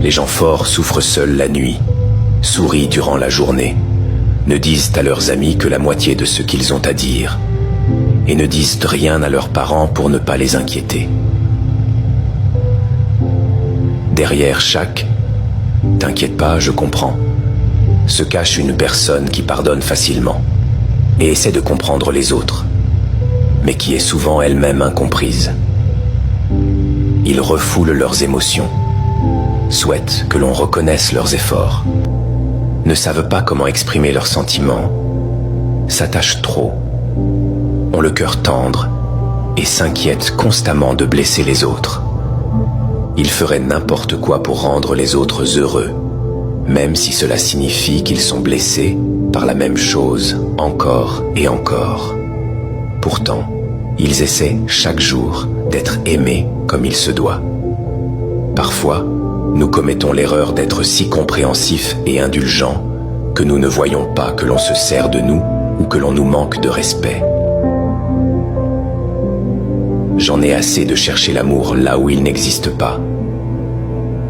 Les gens forts souffrent seuls la nuit, sourient durant la journée, ne disent à leurs amis que la moitié de ce qu'ils ont à dire, et ne disent rien à leurs parents pour ne pas les inquiéter. Derrière chaque « t'inquiète pas, je comprends » se cache une personne qui pardonne facilement et essaie de comprendre les autres, mais qui est souvent elle-même incomprise. Ils refoulent leurs émotions, souhaitent que l'on reconnaisse leurs efforts, ne savent pas comment exprimer leurs sentiments, s'attachent trop, ont le cœur tendre et s'inquiètent constamment de blesser les autres. Ils feraient n'importe quoi pour rendre les autres heureux, même si cela signifie qu'ils sont blessés par la même chose encore et encore. Pourtant, ils essaient chaque jour d'être aimés comme il se doit. Parfois, nous commettons l'erreur d'être si compréhensifs et indulgents que nous ne voyons pas que l'on se sert de nous ou que l'on nous manque de respect. J'en ai assez de chercher l'amour là où il n'existe pas.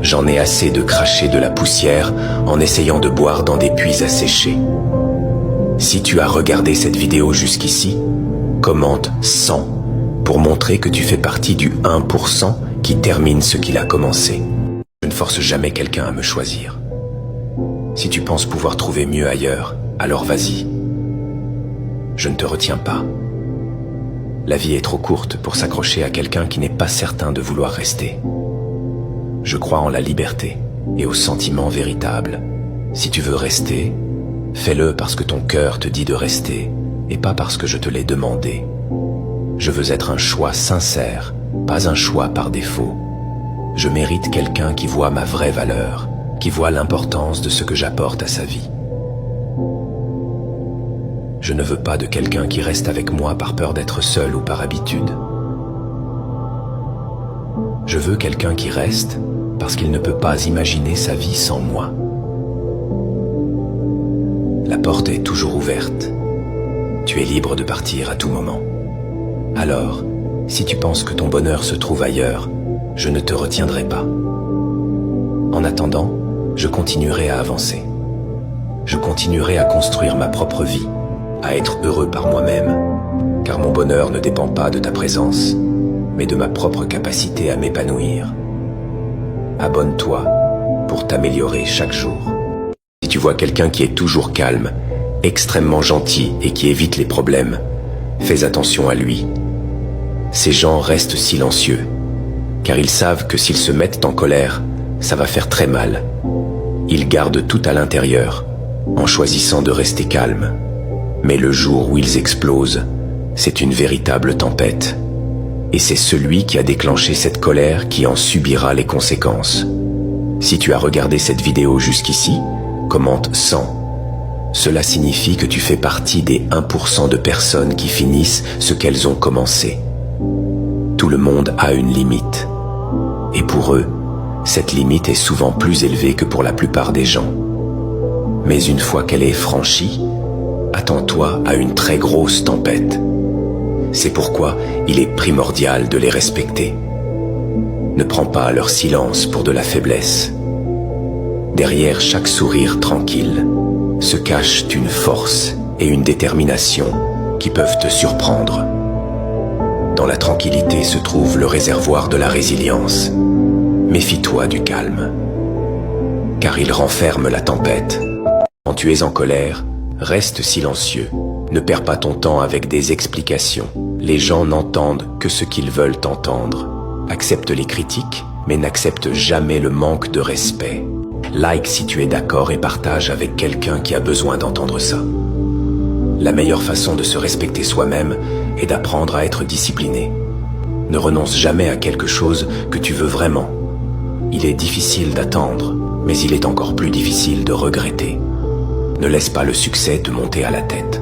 J'en ai assez de cracher de la poussière en essayant de boire dans des puits asséchés. Si tu as regardé cette vidéo jusqu'ici, commente 100 pour montrer que tu fais partie du 1% qui termine ce qu'il a commencé. Je ne force jamais quelqu'un à me choisir. Si tu penses pouvoir trouver mieux ailleurs, alors vas-y. Je ne te retiens pas. La vie est trop courte pour s'accrocher à quelqu'un qui n'est pas certain de vouloir rester. Je crois en la liberté et au sentiment véritable. Si tu veux rester, fais-le parce que ton cœur te dit de rester et pas parce que je te l'ai demandé. Je veux être un choix sincère, pas un choix par défaut. Je mérite quelqu'un qui voit ma vraie valeur, qui voit l'importance de ce que j'apporte à sa vie. Je ne veux pas de quelqu'un qui reste avec moi par peur d'être seul ou par habitude. Je veux quelqu'un qui reste parce qu'il ne peut pas imaginer sa vie sans moi. La porte est toujours ouverte. Tu es libre de partir à tout moment. Alors, si tu penses que ton bonheur se trouve ailleurs, je ne te retiendrai pas. En attendant, je continuerai à avancer. Je continuerai à construire ma propre vie, à être heureux par moi-même, car mon bonheur ne dépend pas de ta présence, mais de ma propre capacité à m'épanouir. Abonne-toi pour t'améliorer chaque jour. Si tu vois quelqu'un qui est toujours calme, extrêmement gentil et qui évite les problèmes, fais attention à lui. Ces gens restent silencieux, car ils savent que s'ils se mettent en colère, ça va faire très mal. Ils gardent tout à l'intérieur, en choisissant de rester calmes. Mais le jour où ils explosent, c'est une véritable tempête. Et c'est celui qui a déclenché cette colère qui en subira les conséquences. Si tu as regardé cette vidéo jusqu'ici, commente 100. Cela signifie que tu fais partie des 1% de personnes qui finissent ce qu'elles ont commencé. Tout le monde a une limite. Et pour eux, cette limite est souvent plus élevée que pour la plupart des gens. Mais une fois qu'elle est franchie, attends-toi à une très grosse tempête. C'est pourquoi il est primordial de les respecter. Ne prends pas leur silence pour de la faiblesse. Derrière chaque sourire tranquille se cachent une force et une détermination qui peuvent te surprendre. Dans la tranquillité se trouve le réservoir de la résilience. Méfie-toi du calme, car il renferme la tempête. Quand tu es en colère, reste silencieux. Ne perds pas ton temps avec des explications. Les gens n'entendent que ce qu'ils veulent entendre. Accepte les critiques, mais n'accepte jamais le manque de respect. Like si tu es d'accord et partage avec quelqu'un qui a besoin d'entendre ça. La meilleure façon de se respecter soi-même est d'apprendre à être discipliné. Ne renonce jamais à quelque chose que tu veux vraiment. Il est difficile d'attendre, mais il est encore plus difficile de regretter. Ne laisse pas le succès te monter à la tête.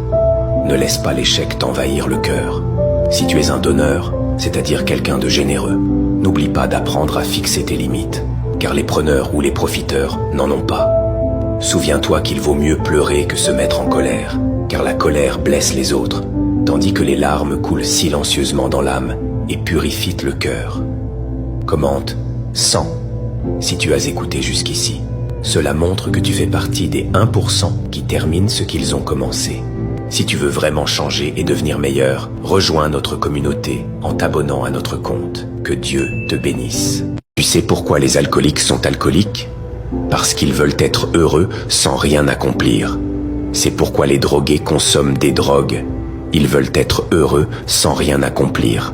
Ne laisse pas l'échec t'envahir le cœur. Si tu es un donneur, c'est-à-dire quelqu'un de généreux, n'oublie pas d'apprendre à fixer tes limites, car les preneurs ou les profiteurs n'en ont pas. Souviens-toi qu'il vaut mieux pleurer que se mettre en colère, car la colère blesse les autres, tandis que les larmes coulent silencieusement dans l'âme et purifient le cœur. Commente 100. Si tu as écouté jusqu'ici, cela montre que tu fais partie des 1% qui terminent ce qu'ils ont commencé. Si tu veux vraiment changer et devenir meilleur, rejoins notre communauté en t'abonnant à notre compte. Que Dieu te bénisse. Tu sais pourquoi les alcooliques sont alcooliques? Parce qu'ils veulent être heureux sans rien accomplir. C'est pourquoi les drogués consomment des drogues. Ils veulent être heureux sans rien accomplir.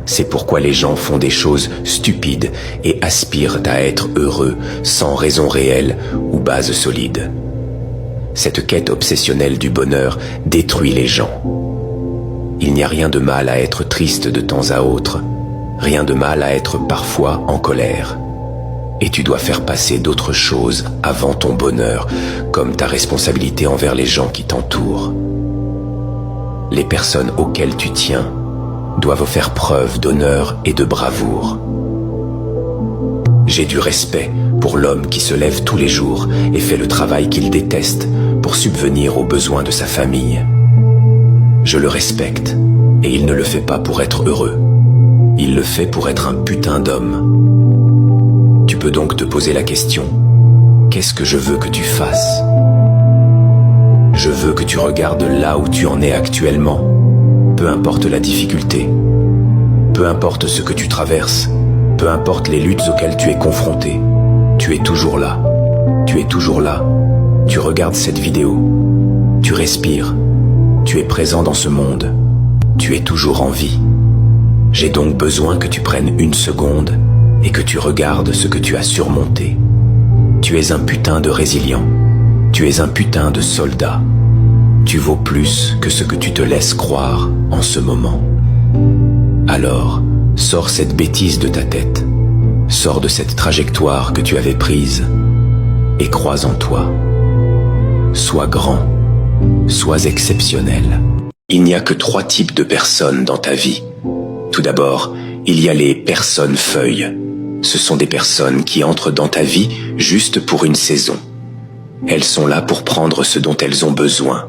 C'est pourquoi les gens font des choses stupides et aspirent à être heureux sans raison réelle ou base solide. Cette quête obsessionnelle du bonheur détruit les gens. Il n'y a rien de mal à être triste de temps à autre, rien de mal à être parfois en colère. Et tu dois faire passer d'autres choses avant ton bonheur, comme ta responsabilité envers les gens qui t'entourent. Les personnes auxquelles tu tiens doivent faire preuve d'honneur et de bravoure. J'ai du respect pour l'homme qui se lève tous les jours et fait le travail qu'il déteste pour subvenir aux besoins de sa famille. Je le respecte, et il ne le fait pas pour être heureux. Il le fait pour être un putain d'homme. Tu peux donc te poser la question, qu'est-ce que je veux que tu fasses? Je veux que tu regardes là où tu en es actuellement, peu importe la difficulté, peu importe ce que tu traverses, peu importe les luttes auxquelles tu es confronté, tu es toujours là, tu es toujours là, tu regardes cette vidéo, tu respires, tu es présent dans ce monde, tu es toujours en vie. J'ai donc besoin que tu prennes une seconde et que tu regardes ce que tu as surmonté. Tu es un putain de résilient, tu es un putain de soldat. Tu vaux plus que ce que tu te laisses croire en ce moment. Alors, sors cette bêtise de ta tête, sors de cette trajectoire que tu avais prise et crois en toi. Sois grand, sois exceptionnel. Il n'y a que 3 types de personnes dans ta vie. Tout d'abord, il y a les personnes feuilles. Ce sont des personnes qui entrent dans ta vie juste pour une saison. Elles sont là pour prendre ce dont elles ont besoin.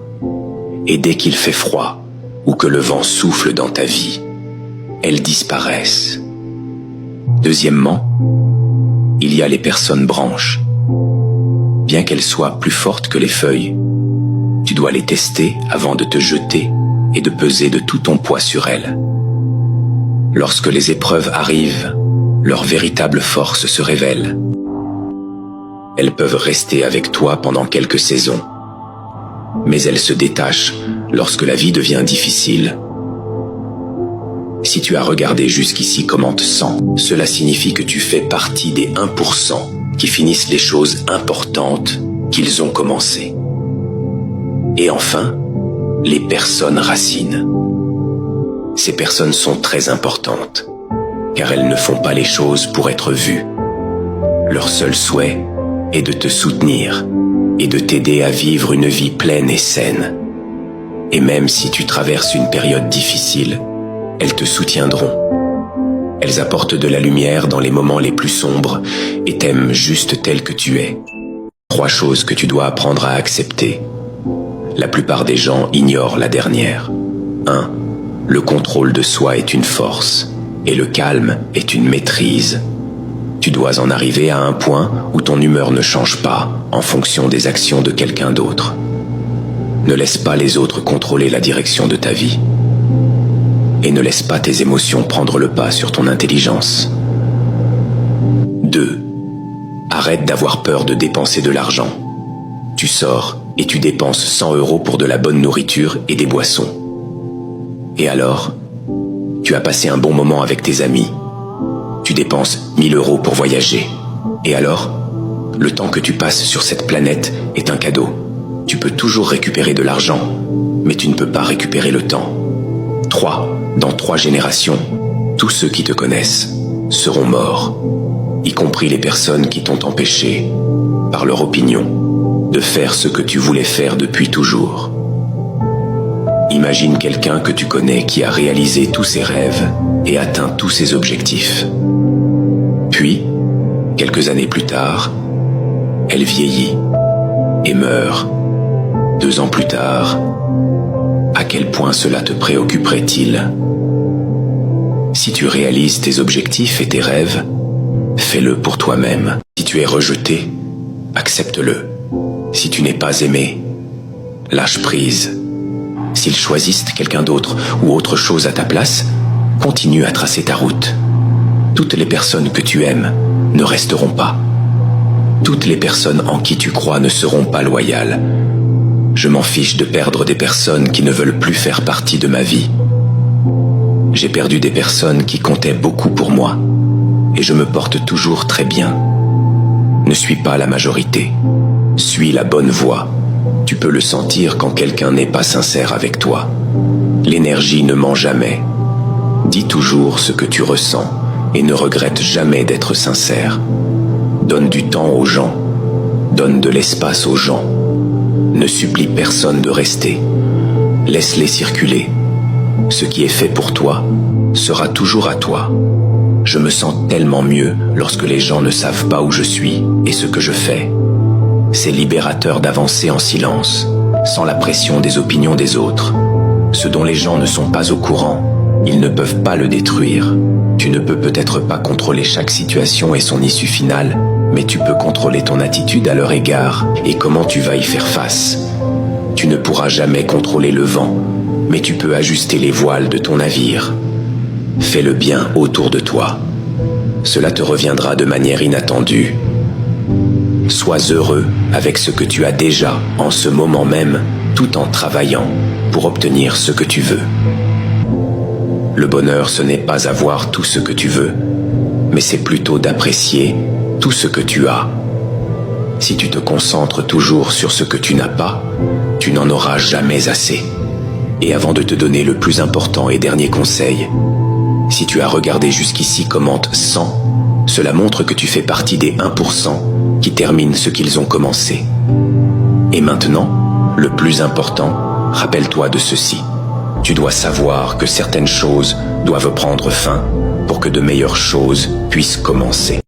Et dès qu'il fait froid, ou que le vent souffle dans ta vie, elles disparaissent. Deuxièmement, il y a les personnes branches. Bien qu'elles soient plus fortes que les feuilles, tu dois les tester avant de te jeter et de peser de tout ton poids sur elles. Lorsque les épreuves arrivent, leur véritable force se révèle. Elles peuvent rester avec toi pendant quelques saisons, mais elles se détachent lorsque la vie devient difficile. Si tu as regardé jusqu'ici comment te sens, cela signifie que tu fais partie des 1% qui finissent les choses importantes qu'ils ont commencées. Et enfin, les personnes racines. Ces personnes sont très importantes, car elles ne font pas les choses pour être vues. Leur seul souhait est de te soutenir et de t'aider à vivre une vie pleine et saine. Et même si tu traverses une période difficile, elles te soutiendront. Elles apportent de la lumière dans les moments les plus sombres et t'aiment juste tel que tu es. 3 choses que tu dois apprendre à accepter. La plupart des gens ignorent la dernière. 1. Le contrôle de soi est une force, et le calme est une maîtrise. Tu dois en arriver à un point où ton humeur ne change pas en fonction des actions de quelqu'un d'autre. Ne laisse pas les autres contrôler la direction de ta vie. Et ne laisse pas tes émotions prendre le pas sur ton intelligence. 2. Arrête d'avoir peur de dépenser de l'argent. Tu sors et tu dépenses 100 € pour de la bonne nourriture et des boissons. Et alors, tu as passé un bon moment avec tes amis. Tu dépenses 1000 € pour voyager. Et alors, le temps que tu passes sur cette planète est un cadeau. Tu peux toujours récupérer de l'argent, mais tu ne peux pas récupérer le temps. 3. Dans 3 générations, tous ceux qui te connaissent seront morts, y compris les personnes qui t'ont empêché, par leur opinion, de faire ce que tu voulais faire depuis toujours. Imagine quelqu'un que tu connais qui a réalisé tous ses rêves et atteint tous ses objectifs. Puis, quelques années plus tard, elle vieillit et meurt. 2 ans plus tard, à quel point cela te préoccuperait-il? Si tu réalises tes objectifs et tes rêves, fais-le pour toi-même. Si tu es rejeté, accepte-le. Si tu n'es pas aimé, lâche prise. S'ils choisissent quelqu'un d'autre ou autre chose à ta place, continue à tracer ta route. Toutes les personnes que tu aimes ne resteront pas. Toutes les personnes en qui tu crois ne seront pas loyales. Je m'en fiche de perdre des personnes qui ne veulent plus faire partie de ma vie. J'ai perdu des personnes qui comptaient beaucoup pour moi, et je me porte toujours très bien. Ne suis pas la majorité. Suis la bonne voie. Tu peux le sentir quand quelqu'un n'est pas sincère avec toi. L'énergie ne ment jamais. Dis toujours ce que tu ressens et ne regrette jamais d'être sincère. Donne du temps aux gens. Donne de l'espace aux gens. Ne supplie personne de rester. Laisse-les circuler. Ce qui est fait pour toi sera toujours à toi. Je me sens tellement mieux lorsque les gens ne savent pas où je suis et ce que je fais. C'est libérateur d'avancer en silence, sans la pression des opinions des autres. Ce dont les gens ne sont pas au courant, ils ne peuvent pas le détruire. Tu ne peux peut-être pas contrôler chaque situation et son issue finale, mais tu peux contrôler ton attitude à leur égard et comment tu vas y faire face. Tu ne pourras jamais contrôler le vent, mais tu peux ajuster les voiles de ton navire. Fais le bien autour de toi. Cela te reviendra de manière inattendue. Sois heureux avec ce que tu as déjà en ce moment même, tout en travaillant pour obtenir ce que tu veux. Le bonheur, ce n'est pas avoir tout ce que tu veux, mais c'est plutôt d'apprécier tout ce que tu as. Si tu te concentres toujours sur ce que tu n'as pas, tu n'en auras jamais assez. Et avant de te donner le plus important et dernier conseil, si tu as regardé jusqu'ici, commente 100, cela montre que tu fais partie des 1% qui terminent ce qu'ils ont commencé. Et maintenant, le plus important, rappelle-toi de ceci. Tu dois savoir que certaines choses doivent prendre fin pour que de meilleures choses puissent commencer.